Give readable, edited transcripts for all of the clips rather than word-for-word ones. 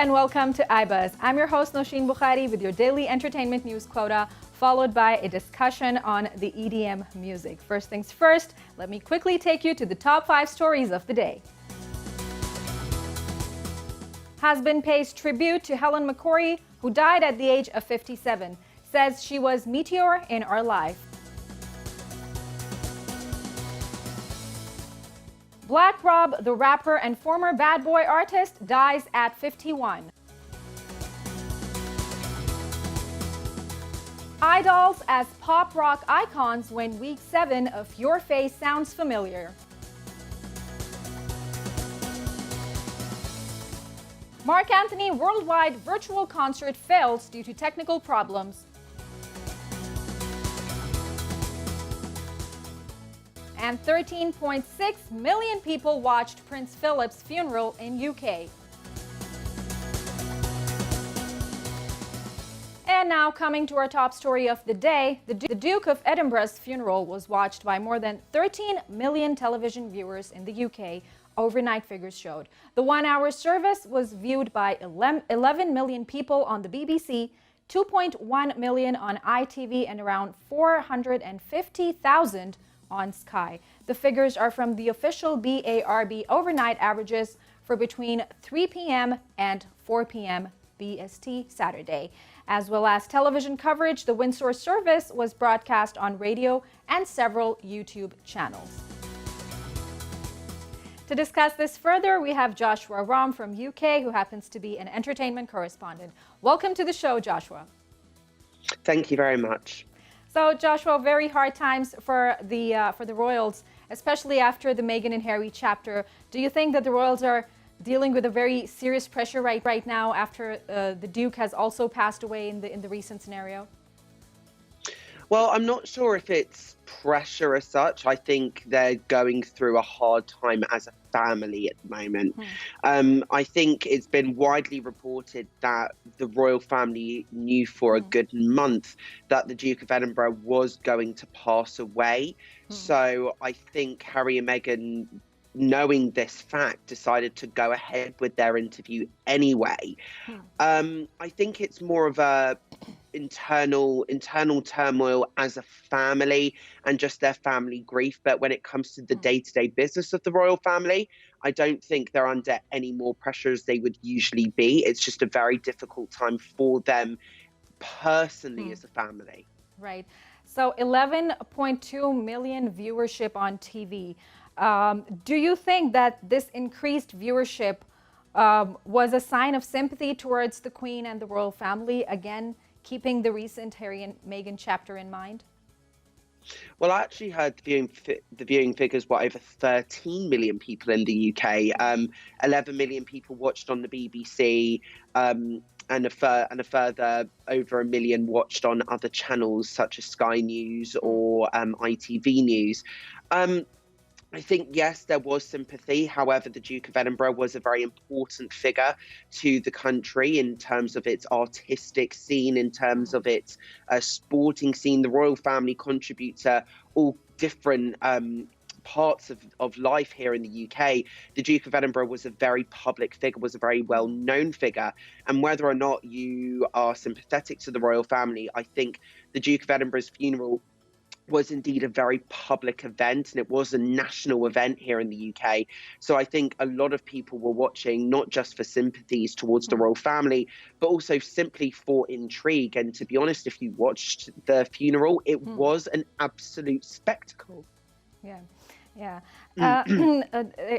and welcome to iBuzz. I'm your host Nosheen Bukhari with your daily entertainment news quota, followed by a discussion on the EDM music. First things first, let me quickly take you to the top 5 stories of the day. Husband pays tribute to Helen McCrory, who died at the age of 57, says she was meteor in our life. Black Rob, the rapper and former Bad Boy artist, dies at 51. Idols as pop rock icons win week 7 of Your Face Sounds Familiar. Mark Anthony worldwide virtual concert fails due to technical problems. And 13.6 million people watched Prince Philip's funeral in UK. And now coming to our top story of the day, the Duke of Edinburgh's funeral was watched by more than 13 million television viewers in the UK, overnight figures showed. The 1-hour service was viewed by 11 million people on the BBC, 2.1 million on ITV, and around 450,000 on Sky. The figures are from the official BARB overnight averages for between 3 p.m. and 4 p.m. BST Saturday. As well as television coverage, the Windsor service was broadcast on radio and several YouTube channels. To discuss this further, we have Joshua Rom from UK, who happens to be an entertainment correspondent. Welcome to the show, Joshua. Thank you very much. So, Joshua, very hard times for the royals, especially after the Meghan and Harry chapter. Do you think that the royals are dealing with a very serious pressure right now after the Duke has also passed away in the recent scenario? Well, I'm not sure if it's pressure as such. I think they're going through a hard time as a family at the moment. I think it's been widely reported that the royal family knew for a good month that the Duke of Edinburgh was going to pass away. So I think Harry and Meghan, knowing this fact, decided to go ahead with their interview anyway. I think it's more of a internal turmoil as a family and just their family grief. But when it comes to the day-to-day business of the royal family, I don't think they're under any more pressure as they would usually be. It's just a very difficult time for them personally as a family. Right. So 11.2 million viewership on TV. Do you think that this increased viewership was a sign of sympathy towards the Queen and the royal family, again, keeping the recent Harry and Meghan chapter in mind? Well, I actually heard the viewing figures were over 13 million people in the UK. 11 million people watched on the BBC, and a further over 1 million watched on other channels such as Sky News or ITV News. I think, yes, there was sympathy. However, the Duke of Edinburgh was a very important figure to the country in terms of its artistic scene, in terms of its sporting scene. The royal family contribute to all different parts of life here in the UK. The Duke of Edinburgh was a very public figure, was a very well-known figure. And whether or not you are sympathetic to the royal family, I think the Duke of Edinburgh's funeral was indeed a very public event, and it was a national event here in the UK. So I think a lot of people were watching not just for sympathies towards the royal family, but also simply for intrigue. And to be honest, if you watched the funeral, it was an absolute spectacle. Yeah.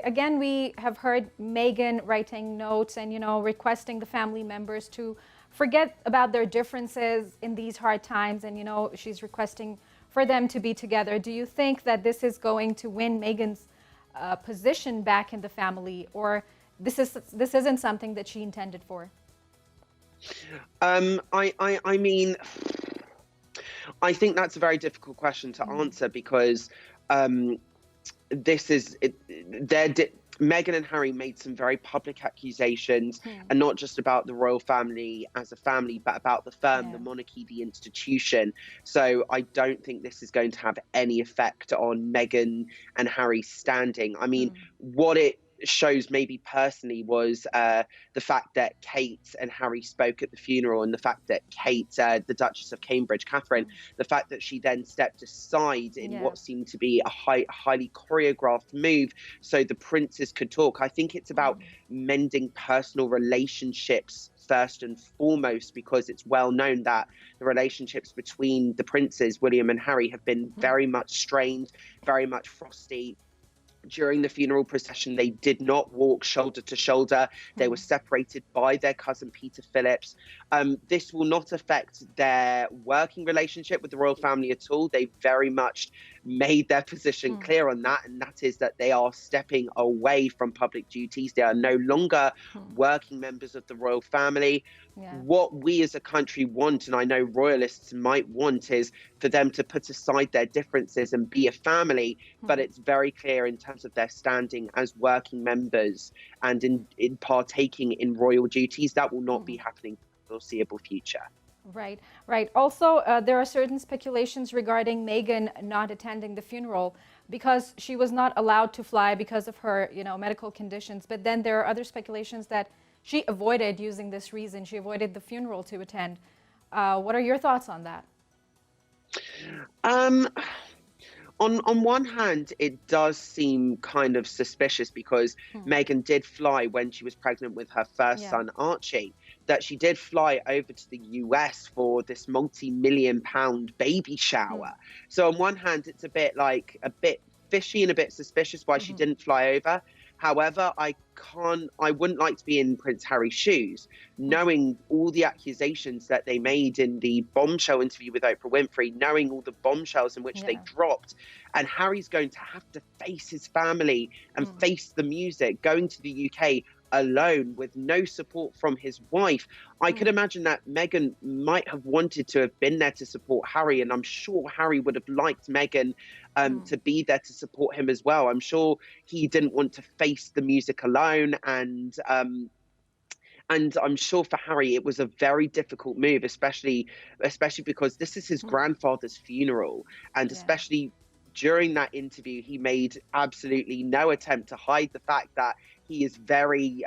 Again, we have heard Meghan writing notes and, requesting the family members to forget about their differences in these hard times. And, she's requesting for them to be together. Do you think that this is going to win Meghan's position back in the family, or this isn't something that she intended for? I mean, I think that's a very difficult question to answer because Meghan and Harry made some very public accusations, and not just about the royal family as a family, but about the firm, the monarchy, the institution. So I don't think this is going to have any effect on Meghan and Harry's standing. I mean, what it shows maybe personally was the fact that Kate and Harry spoke at the funeral, and the fact that Kate, the Duchess of Cambridge, Catherine, the fact that she then stepped aside in what seemed to be a highly choreographed move so the princes could talk. I think it's about mending personal relationships first and foremost, because it's well known that the relationships between the princes, William and Harry, have been very much strained, very much frosty. During the funeral procession, they did not walk shoulder to shoulder. They were separated by their cousin Peter Phillips. This will not affect their working relationship with the royal family at all. They very much made their position clear on that, and that is that they are stepping away from public duties. They are no longer working members of the royal family. What we as a country want, and I know royalists might want, is for them to put aside their differences and be a family, but it's very clear in terms of their standing as working members and in partaking in royal duties, that will not be happening for the foreseeable future. Right, right. Also, there are certain speculations regarding Meghan not attending the funeral because she was not allowed to fly because of her, medical conditions. But then there are other speculations that she avoided using this reason. She avoided the funeral to attend. What are your thoughts on that? On one hand, it does seem kind of suspicious because Meghan did fly when she was pregnant with her first son, Archie, that she did fly over to the US for this multi-million-pound baby shower. So on one hand, it's a bit fishy and a bit suspicious why she didn't fly over. However, I wouldn't like to be in Prince Harry's shoes, knowing all the accusations that they made in the bombshell interview with Oprah Winfrey, knowing all the bombshells in which they dropped. And Harry's going to have to face his family and face the music, going to the UK alone with no support from his wife. I could imagine that Meghan might have wanted to have been there to support Harry, and I'm sure Harry would have liked Meghan to be there to support him as well. I'm sure he didn't want to face the music alone, and I'm sure for Harry it was a very difficult move, especially because this is his grandfather's funeral, and especially during that interview, he made absolutely no attempt to hide the fact that he is very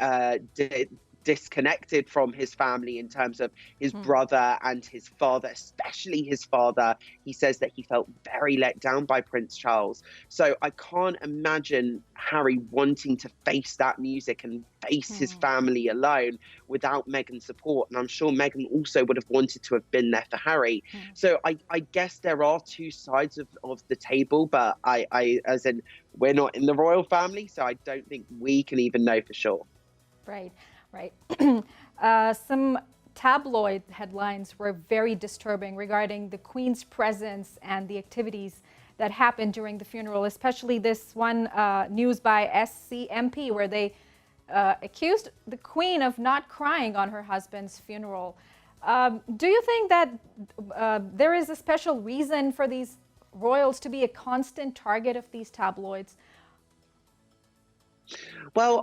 disconnected from his family in terms of his brother and his father, especially his father. He says that he felt very let down by Prince Charles. So I can't imagine Harry wanting to face that music and face his family alone without Meghan's support. And I'm sure Meghan also would have wanted to have been there for Harry. So I guess there are two sides of the table, but I as in, we're not in the royal family, so I don't think we can even know for sure. Right. Right. Some tabloid headlines were very disturbing regarding the Queen's presence and the activities that happened during the funeral, especially this one news by SCMP where they accused the Queen of not crying on her husband's funeral. Do you think that there is a special reason for these royals to be a constant target of these tabloids? Well,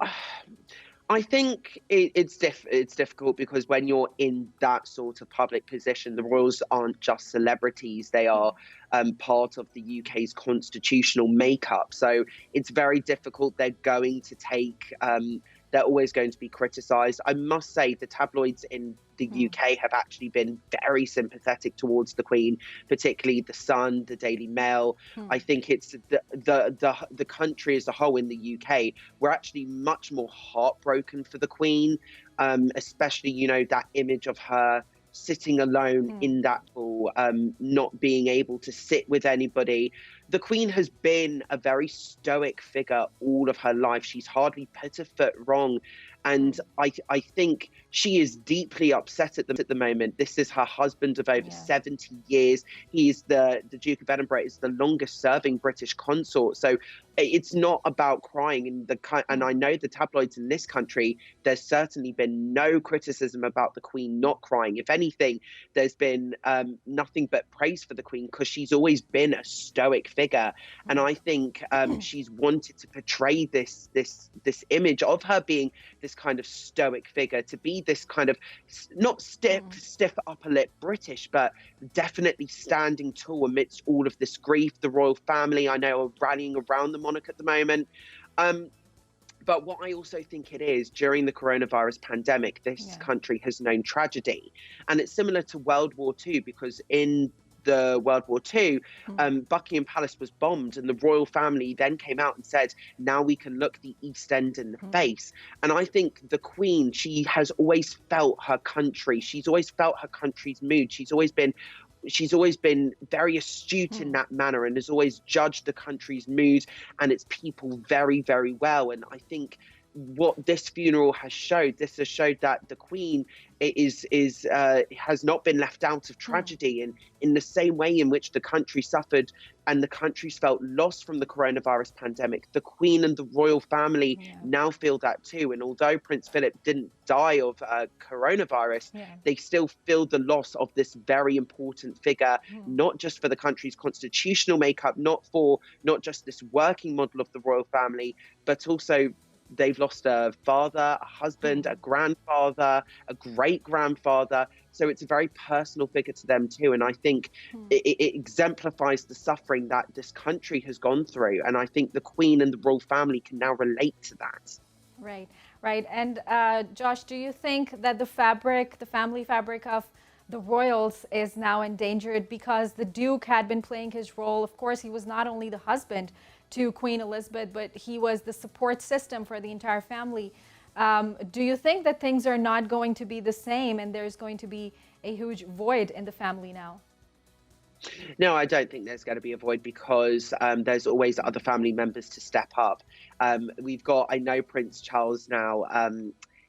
I think it's difficult because when you're in that sort of public position, the royals aren't just celebrities. They are part of the UK's constitutional makeup. So it's very difficult. They're always going to be criticised. I must say the tabloids in the UK have actually been very sympathetic towards the Queen, particularly The Sun, the Daily Mail. I think it's the country as a whole in the UK. We're actually much more heartbroken for the Queen, especially, that image of her sitting alone in that pool, not being able to sit with anybody. The Queen has been a very stoic figure all of her life. She's hardly put a foot wrong. And I think she is deeply upset at the moment. This is her husband of over 70 years. He is the Duke of Edinburgh is the longest serving British consort. So it's not about crying. And I know the tabloids in this country, there's certainly been no criticism about the Queen not crying. If anything, there's been nothing but praise for the Queen because she's always been a stoic figure. And I think she's wanted to portray this image of her being this kind of stoic figure, to be this kind of not stiff upper lip British, but definitely standing tall amidst all of this grief. The royal family, I know, are rallying around the monarch at the moment. But what I also think it is, during the coronavirus pandemic, this Yeah. country has known tragedy. And it's similar to World War II, because in the World War II, Mm. Buckingham Palace was bombed, and the royal family then came out and said, now we can look the East End in the Mm. face. And I think the Queen, she has always felt her country. She's always felt her country's mood. She's always been very astute in Mm. that manner, and has always judged the country's mood and its people very, very well. And I think what this funeral has showed, this has showed that the Queen has not been left out of Mm. tragedy, and in the same way in which the country suffered and the country's felt loss from the coronavirus pandemic, the Queen and the royal family Yeah. now feel that too. And although Prince Philip didn't die of coronavirus, Yeah. they still feel the loss of this very important figure, Mm. not just for the country's constitutional makeup, not just this working model of the royal family, but also they've lost a father, a husband, a Mm. grandfather, a great grandfather. So it's a very personal figure to them too. And I think Mm. it exemplifies the suffering that this country has gone through. And I think the Queen and the royal family can now relate to that. Right, right. And Josh, do you think that the family fabric of the royals is now endangered because the Duke had been playing his role? Of course, he was not only the husband to Queen Elizabeth, but he was the support system for the entire family. Do you think that things are not going to be the same and there's going to be a huge void in the family now? No, I don't think there's going to be a void, because there's always other family members to step up. I know Prince Charles now.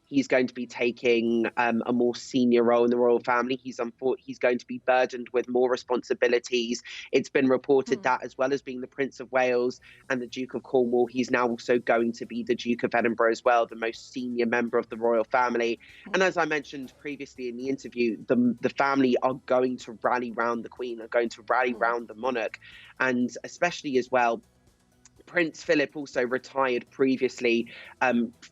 He's going to be taking a more senior role in the royal family. He's going to be burdened with more responsibilities. It's been reported Hmm. that, as well as being the Prince of Wales and the Duke of Cornwall, he's now also going to be the Duke of Edinburgh as well, the most senior member of the royal family. And Hmm. as I mentioned previously in the interview, the family are going to rally round the Queen, are going to rally Hmm. round the monarch, and especially as well, Prince Philip also retired previously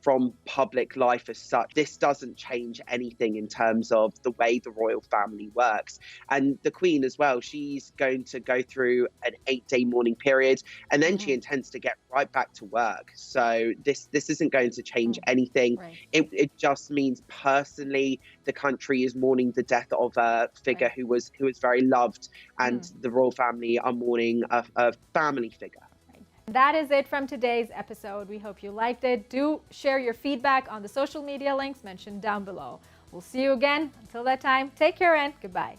from public life as such. This doesn't change anything in terms of the way the royal family works. And the Queen as well, she's going to go through an 8-day mourning period, and then she Hmm. intends to get right back to work. So this isn't going to change Hmm. anything. Right, It just means, personally, the country is mourning the death of a figure right. who was very loved, Hmm. and the royal family are mourning a family figure. Right. That is it from today's episode. We hope you liked it. Do share your feedback on the social media links mentioned down below. We'll see you again. Until that time, take care and goodbye.